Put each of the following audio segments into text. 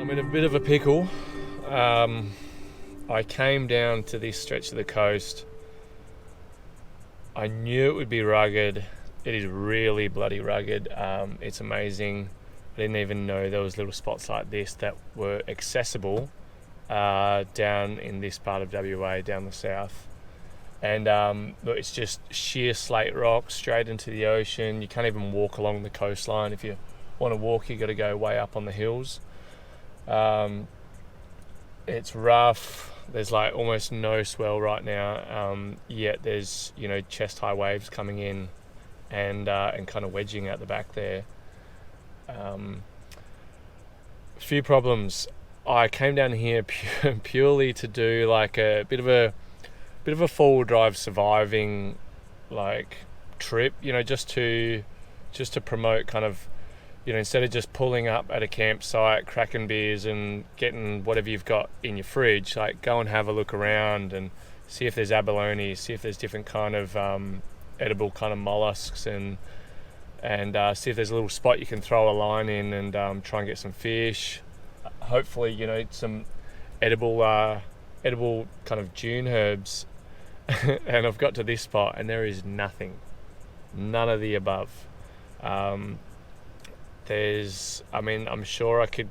I'm in a bit of a pickle. I came down to this stretch of the coast. I knew it would be rugged. It is really bloody rugged. It's amazing. I didn't even know there was little spots like this that were accessible down in this part of WA, down the south. And look, it's just sheer slate rock straight into the ocean. You can't even walk along the coastline. If you want to walk, you got to go way up on the hills. It's rough. There's like almost no swell right now, yet there's, you know, chest high waves coming in and kind of wedging out the back there. A few problems. I came down here purely to do like a bit of a four-wheel drive surviving like trip, you know, just to promote kind of, you know, instead of just pulling up at a campsite, cracking beers and getting whatever you've got in your fridge, like go and have a look around and see if there's abalone, see if there's different kind of edible kind of mollusks, and see if there's a little spot you can throw a line in and try and get some fish. Hopefully, you know, some edible kind of dune herbs. And I've got to this spot and there is nothing, none of the above. I'm sure I could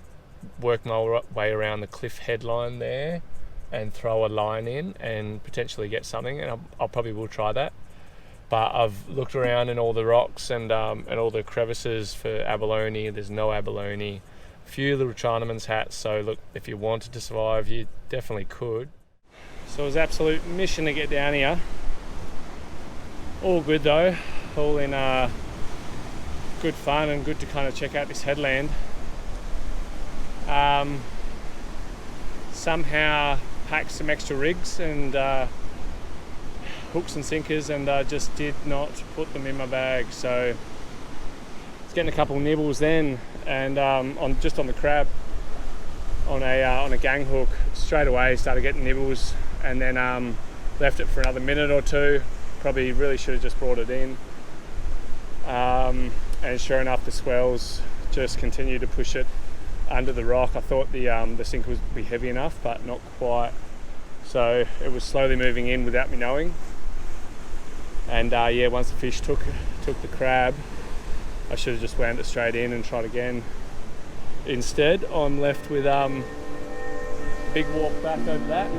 work my way around the cliff headline there and throw a line in and potentially get something, and I'll probably will try that. But I've looked around in all the rocks and all the crevices for abalone. There's no abalone. A few little Chinaman's hats, so look, if you wanted to survive, you definitely could. So it was absolute mission to get down here. All good though, all in good fun and good to kind of check out this headland. Somehow packed some extra rigs and hooks and sinkers, and just did not put them in my bag. So it's getting a couple of nibbles then, and on the crab on a gang hook straight away started getting nibbles, and then left it for another minute or two. Probably really should have just brought it in. And sure enough, the swells just continue to push it under the rock. I thought the sinker would be heavy enough, but not quite. So it was slowly moving in without me knowing. And once the fish took the crab, I should have just wound it straight in and tried again. Instead, I'm left with a big walk back over that.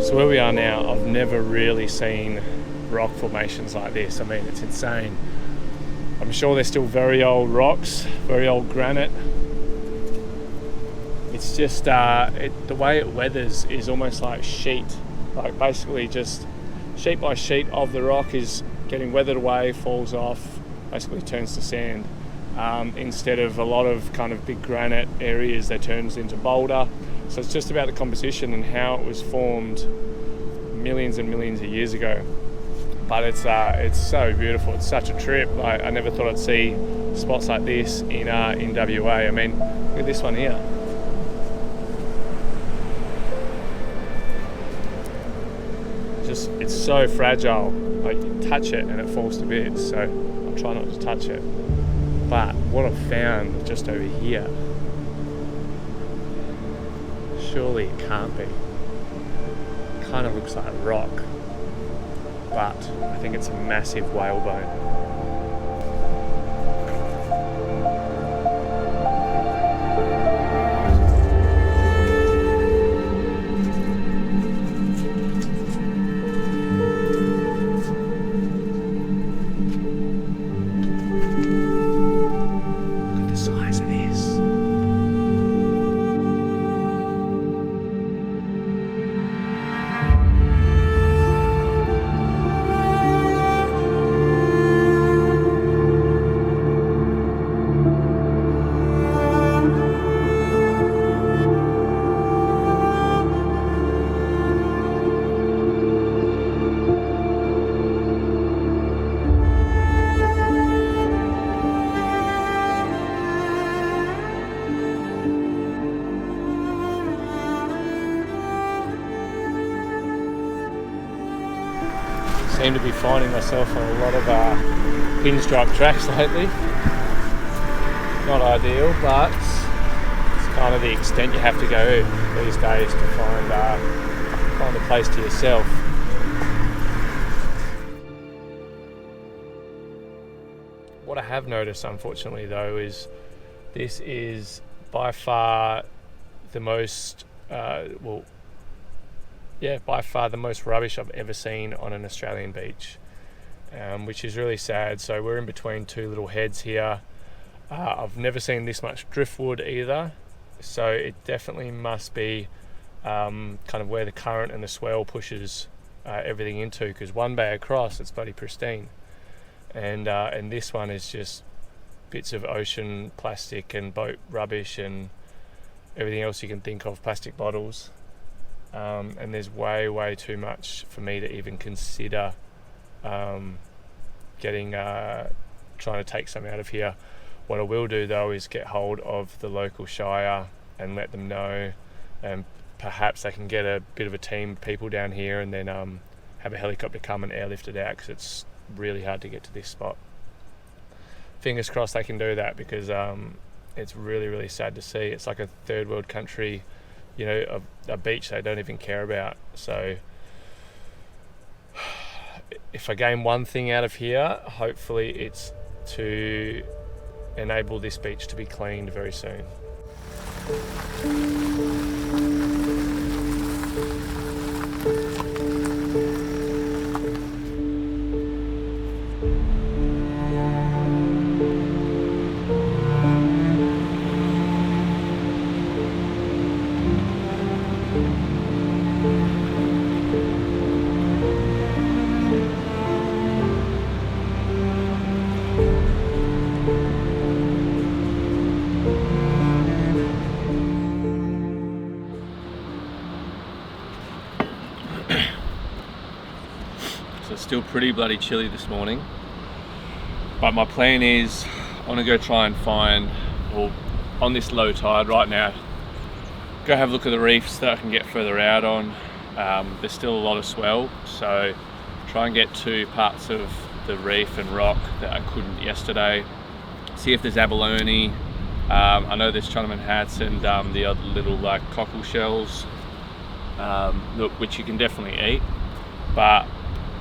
So where we are now, I've never really seen rock formations like this. I mean, it's insane. I'm sure they're still very old rocks, very old granite. It's just, the way it weathers is almost like sheet. Like basically just sheet by sheet of the rock is getting weathered away, falls off, basically turns to sand. Instead of a lot of kind of big granite areas that turns into boulder. So it's just about the composition and how it was formed millions and millions of years ago. But it's so beautiful. It's such a trip. I never thought I'd see spots like this in WA. I mean, look at this one here. It's so fragile. Like you touch it and it falls to bits. So I'll try not to touch it. But what I've found just over here, surely it can't be. It kind of looks like rock, but I think it's a massive whalebone. seem to be finding myself on a lot of pinstripe tracks lately. Not ideal, but it's kind of the extent you have to go these days to find a place to yourself. What I have noticed, unfortunately, though, is this is by far the most, by far the most rubbish I've ever seen on an Australian beach, which is really sad. So we're in between two little heads here. I've never seen this much driftwood either, so it definitely must be kind of where the current and the swell pushes everything into, because one bay across it's bloody pristine. And this one is just bits of ocean plastic and boat rubbish and everything else you can think of, plastic bottles. And there's way too much for me to even consider trying to take some out of here. What I will do though is get hold of the local shire and let them know, and perhaps they can get a bit of a team of people down here and then have a helicopter come and airlift it out, because it's really hard to get to this spot. Fingers crossed they can do that, because it's really sad to see. It's like a third world country, you know, a beach they don't even care about. So if I gain one thing out of here, hopefully it's to enable this beach to be cleaned very soon. So it's still pretty bloody chilly this morning, but my plan is I want to go try and find, well, on this low tide right now, go have a look at the reefs that I can get further out on. There's still a lot of swell, so try and get to parts of the reef and rock that I couldn't yesterday. See if there's abalone. I know there's Chinaman hats and the other little like cockle shells, which you can definitely eat, but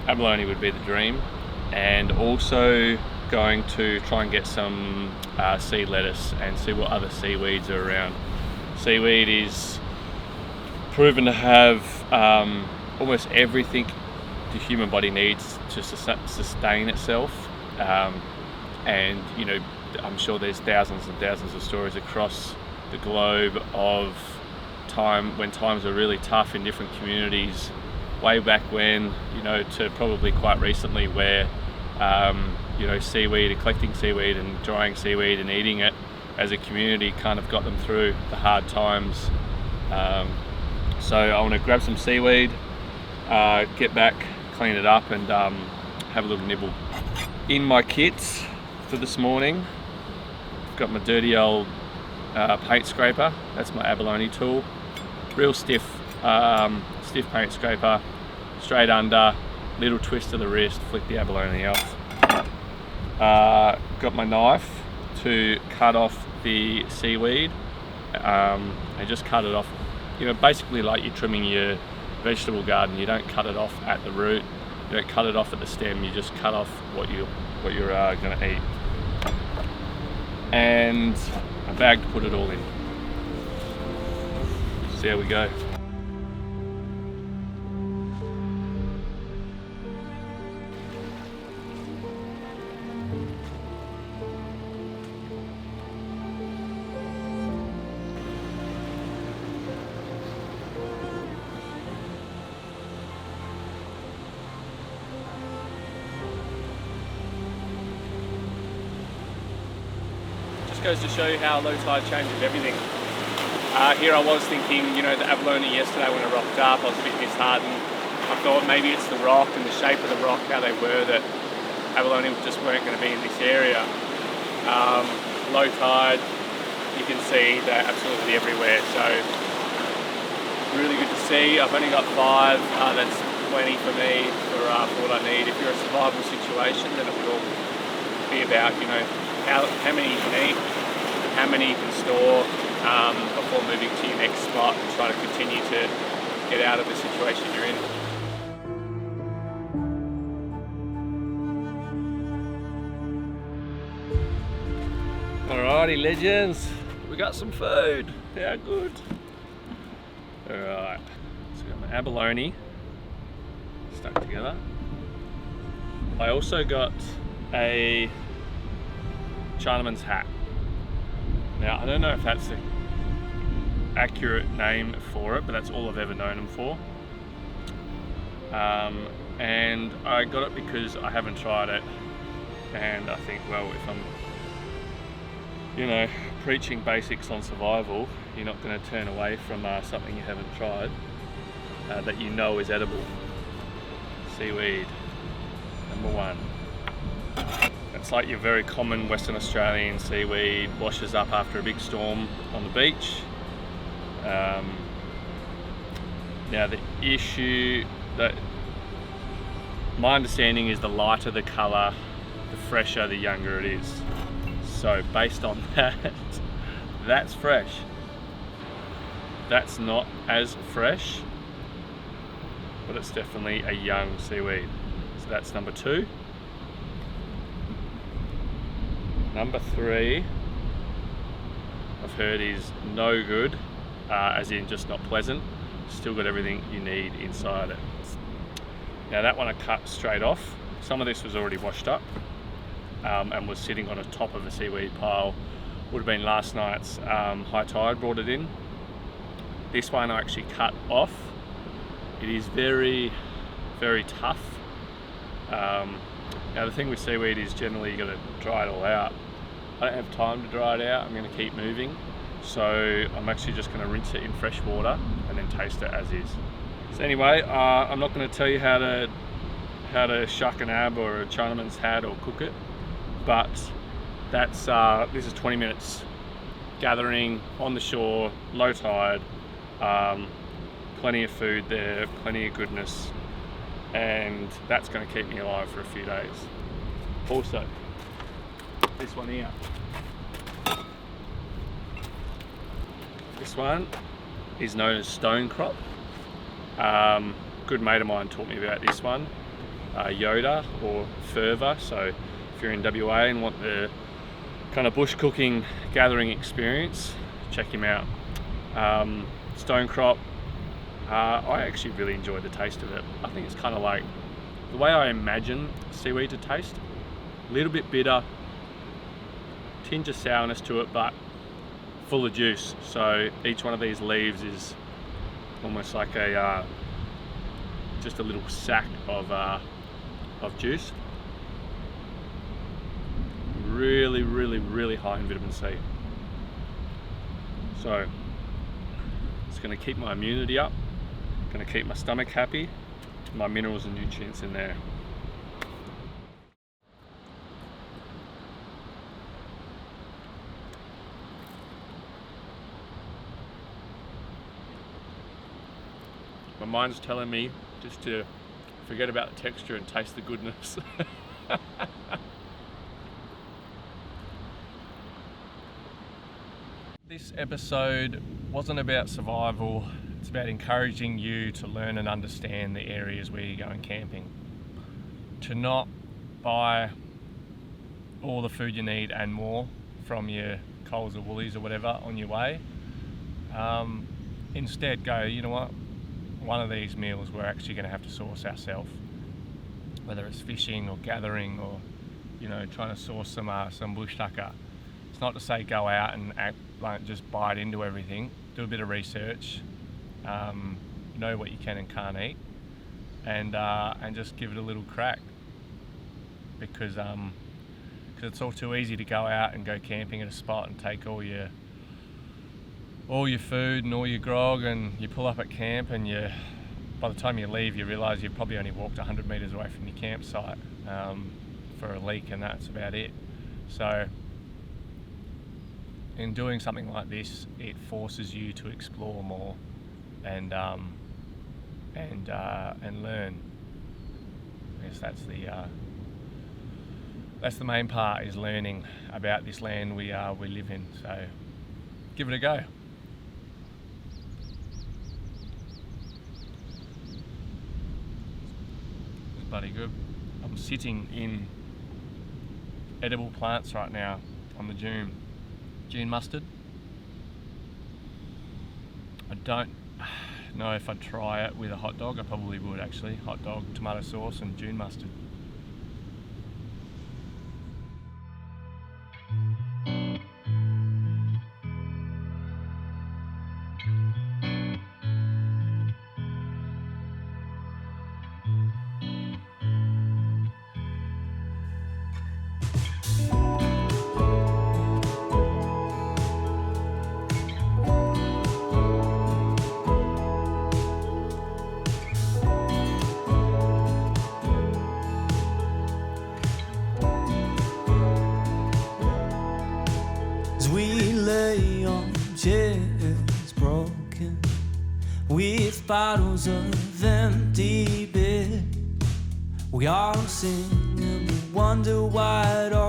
abalone would be the dream. And also going to try and get some sea lettuce and see what other seaweeds are around. Seaweed is proven to have almost everything the human body needs to sustain itself, and you know, I'm sure there's thousands and thousands of stories across the globe of when times were really tough in different communities, way back when, you know, to probably quite recently, where you know, seaweed, collecting seaweed and drying seaweed and eating it as a community kind of got them through the hard times. So I want to grab some seaweed, get back, clean it up, and have a little nibble. In my kits for this morning, I've got my dirty old paint scraper. That's my abalone tool. Real stiff paint scraper, straight under, little twist of the wrist, flick the abalone off. Got my knife to cut off the seaweed, and just cut it off, you know, basically like you're trimming your vegetable garden. You don't cut it off at the root, you don't cut it off at the stem, you just cut off what you're going to eat. And a bag to put it all in. So there we go. Goes to show you how low tide changes everything. Here I was thinking, you know, the abalone yesterday when I rocked up, I was a bit disheartened. I thought maybe it's the rock and the shape of the rock, how they were, that abalone just weren't going to be in this area. Low tide, you can see they're absolutely everywhere, so really good to see. I've only got 5, that's plenty for me for what I need. If you're a survival situation, then it would all be about, you know, how many you can eat, how many you can store before moving to your next spot and try to continue to get out of the situation you're in. Alrighty, legends, we got some food. How good. Alright, so we got my abalone stuck together. I also got a Chinaman's hat. Now, I don't know if that's the accurate name for it, but that's all I've ever known them for. And I got it because I haven't tried it, and I think, well, if I'm, you know, preaching basics on survival, you're not going to turn away from something you haven't tried that you know is edible. Seaweed, number one. It's like your very common Western Australian seaweed, washes up after a big storm on the beach. Now the issue, that my understanding is, the lighter the colour, the fresher, the younger it is. So based on that, that's fresh. That's not as fresh, but it's definitely a young seaweed. So that's number two. Number three, I've heard is no good, as in just not pleasant. Still got everything you need inside it. Now that one I cut straight off. Some of this was already washed up and was sitting on the top of a seaweed pile. Would have been last night's high tide brought it in. This one I actually cut off. It is very, very tough. Now the thing with seaweed is generally you got to dry it all out. I don't have time to dry it out. I'm going to keep moving, so I'm actually just going to rinse it in fresh water and then taste it as is. So anyway, I'm not going to tell you how to shuck an ab or a Chinaman's hat or cook it, but that's this is 20 minutes gathering on the shore, low tide, plenty of food there, plenty of goodness, and that's going to keep me alive for a few days. Also, this one here. This one is known as stone crop. Good mate of mine taught me about this one. Yoda or fervor. So if you're in WA and want the kind of bush cooking gathering experience, check him out. Stone crop. I actually really enjoy the taste of it. I think it's kind of like the way I imagine seaweed to taste. A little bit bitter, tinge of sourness to it, but full of juice. So each one of these leaves is almost like a just a little sack of juice. Really, really, really high in vitamin C. So it's going to keep my immunity up, going to keep my stomach happy, my minerals and nutrients in there. My mind's telling me just to forget about the texture and taste the goodness. This episode wasn't about survival, it's about encouraging you to learn and understand the areas where you're going camping. To not buy all the food you need and more from your Coles or Woolies or whatever on your way. Instead go, you know what? One of these meals we're actually going to have to source ourselves, whether it's fishing or gathering or, you know, trying to source some bush tucker. It's not to say go out and just bite into everything. Do a bit of research, know what you can and can't eat, and just give it a little crack, because it's all too easy to go out and go camping at a spot and take all your food and all your grog, and you pull up at camp and by the time you leave you realise you've probably only walked 100 metres away from your campsite for a leak, and that's about it. So in doing something like this, it forces you to explore more and and learn. I guess that's the main part, is learning about this land we live in. So give it a go. It's bloody good. I'm sitting in edible plants right now on the June mustard. I don't know if I'd try it with a hot dog. I probably would, actually. Hot dog, tomato sauce and June mustard. We lay on chairs broken with bottles of empty beer. We all sing and we wonder why it all